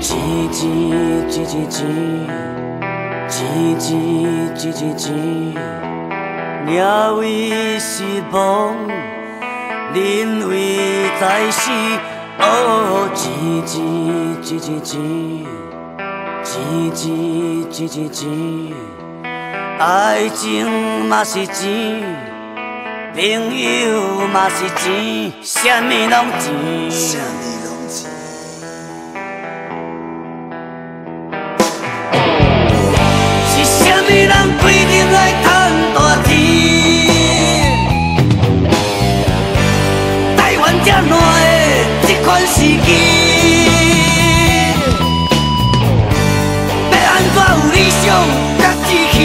钱，鸟为失望，人为在世。哦，钱，爱情嘛是钱，朋友嘛是钱，啥物拢钱。人规定来赚大钱，台湾这烂的这款时机，要安怎有理想甲志气？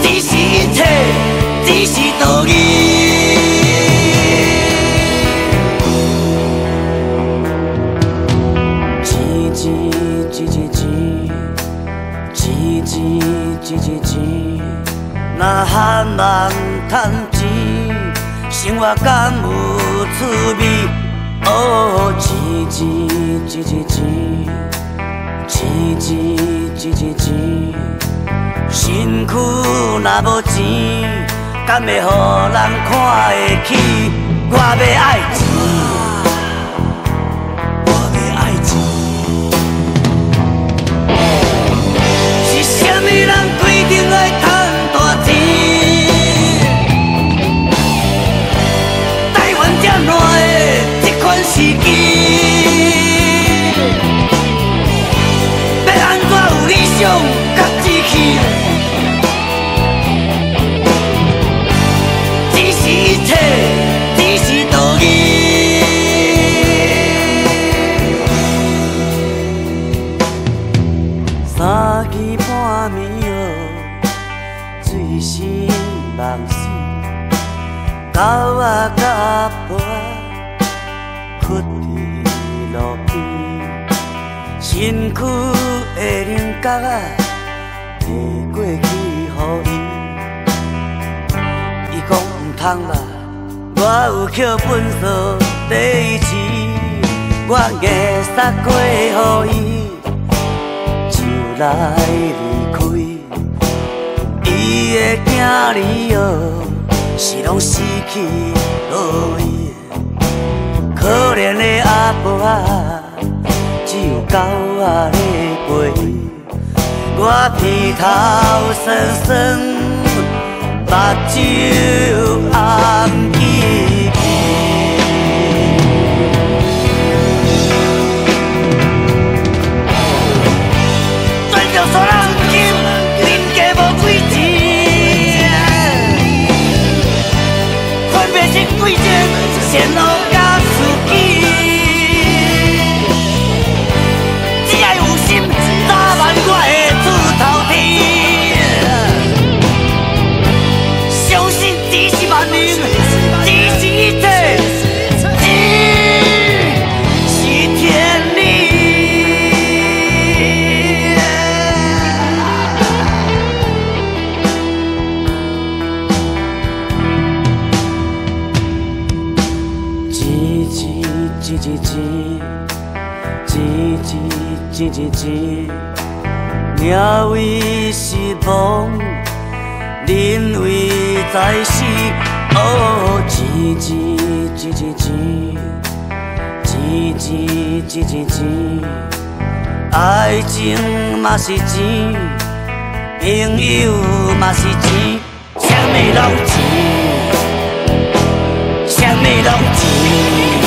只是一切，只是道义。若喊人趁钱，生活敢有趣味？哦，钱，身躯若无钱，敢会互人看会起？我要爱钱。时机，要安怎有理想甲志气？只是一切，只是道义。三更半暝哦，醉生梦死，狗仔甲婆屈伫路边，身躯的棱角啊，摕过去予伊。伊讲唔通啦，我有捡本数第一次，我硬塞过予伊，就来离开。伊的囝儿哦，是拢死去予伊。可怜的阿婆啊，只有狗仔咧陪。我鼻头酸酸，目睭红起起。做着山人金，人家无几钱，分别是贵贱，先路。钱，鸟为失望，人为在世。哦，钱，爱情嘛是钱，朋友嘛是钱，啥物拢钱，啥物拢钱。